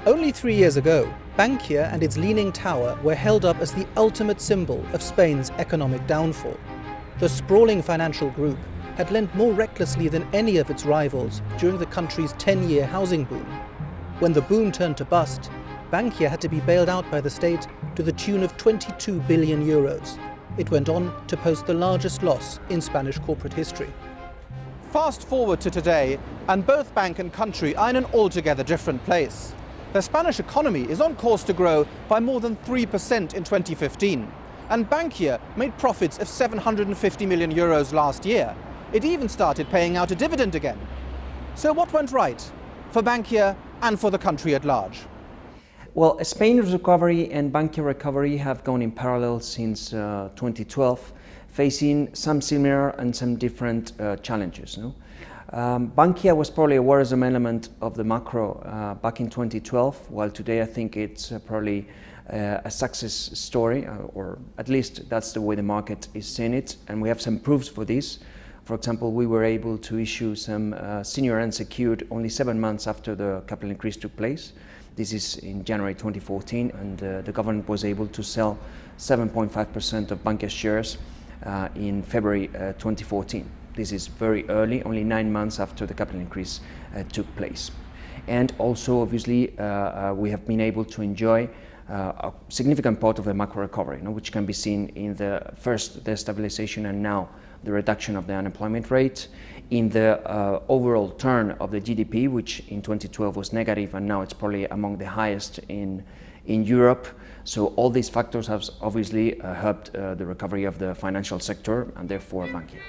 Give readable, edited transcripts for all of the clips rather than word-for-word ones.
Only 3 years ago, Bankia and its leaning tower were held up as the ultimate symbol of Spain's economic downfall. The sprawling financial group had lent more recklessly than any of its rivals during the country's 10-year housing boom. When the boom turned to bust, Bankia had to be bailed out by the state to the tune of 22 billion euros. It went on to post the largest loss in Spanish corporate history. Fast forward to today, and both bank and country are in an altogether different place. The Spanish economy is on course to grow by more than 3% in 2015. And Bankia made profits of 750 million euros last year. It even started paying out a dividend again. So what went right for Bankia and for the country at large? Well, Spain's recovery and Bankia recovery have gone in parallel since 2012, facing some similar and some different challenges. Bankia was probably a worrisome element of the macro back in 2012, while today I think it's probably a success story, or at least that's the way the market is seeing it, and we have some proofs for this. For example, we were able to issue some senior unsecured only 7 months after the capital increase took place. This is in January 2014, and the government was able to sell 7.5% of Bankia shares in February 2014. This is very early, only 9 months after the capital increase took place. And also, obviously, we have been able to enjoy a significant part of the macro recovery, which can be seen in the stabilization and now the reduction of the unemployment rate, in the overall turn of the GDP, which in 2012 was negative, and now it's probably among the highest in Europe. So all these factors have obviously helped the recovery of the financial sector and therefore Bankia.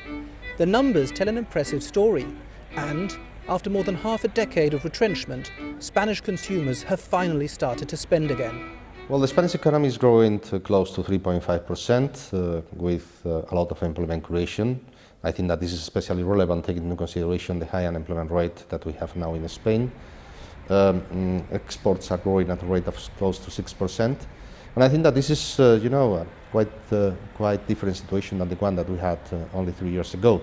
The numbers tell an impressive story, and after more than half a decade of retrenchment, Spanish consumers have finally started to spend again. Well, the Spanish economy is growing to close to 3.5% with a lot of employment creation. I think that this is especially relevant taking into consideration the high unemployment rate that we have now in Spain. Exports are growing at a rate of close to 6%. And I think that this is, a quite different situation than the one that we had only 3 years ago.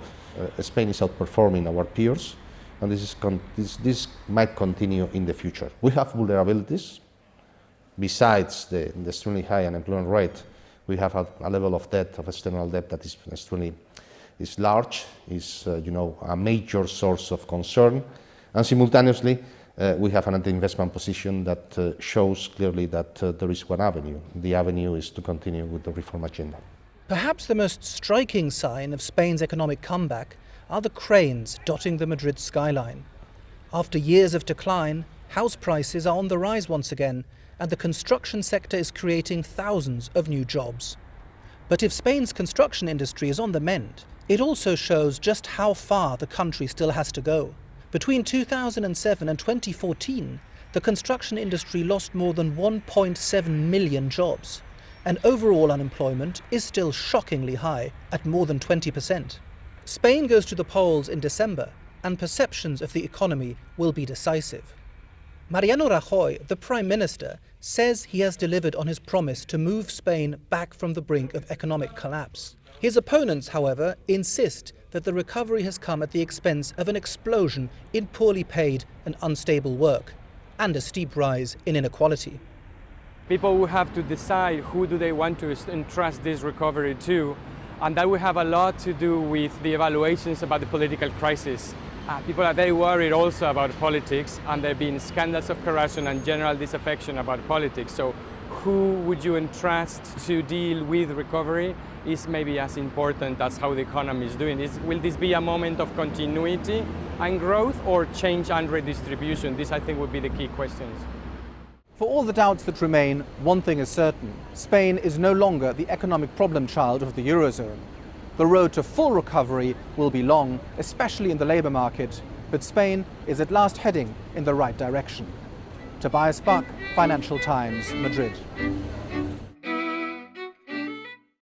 Spain is outperforming our peers, and this might continue in the future. We have vulnerabilities. Besides the extremely high unemployment rate, we have a level of debt, of external debt, that is extremely large, is a major source of concern, and simultaneously we have an anti-investment position that shows clearly that there is one avenue. The avenue is to continue with the reform agenda. Perhaps the most striking sign of Spain's economic comeback are the cranes dotting the Madrid skyline. After years of decline, house prices are on the rise once again, and the construction sector is creating thousands of new jobs. But if Spain's construction industry is on the mend, it also shows just how far the country still has to go. Between 2007 and 2014, the construction industry lost more than 1.7 million jobs, and overall unemployment is still shockingly high at more than 20%. Spain goes to the polls in December, and perceptions of the economy will be decisive. Mariano Rajoy, the Prime Minister, says he has delivered on his promise to move Spain back from the brink of economic collapse. His opponents, however, insist that the recovery has come at the expense of an explosion in poorly paid and unstable work, and a steep rise in inequality. People will have to decide who do they want to entrust this recovery to, and that will have a lot to do with the evaluations about the political crisis. People are very worried also about politics, and there have been scandals of corruption and general disaffection about politics. So who would you entrust to deal with recovery is maybe as important as how the economy is doing. Will this be a moment of continuity and growth, or change and redistribution? This, I think, would be the key questions. For all the doubts that remain, one thing is certain: Spain is no longer the economic problem child of the eurozone. The road to full recovery will be long, especially in the labour market, but Spain is at last heading in the right direction. Tobias Buck, Financial Times, Madrid.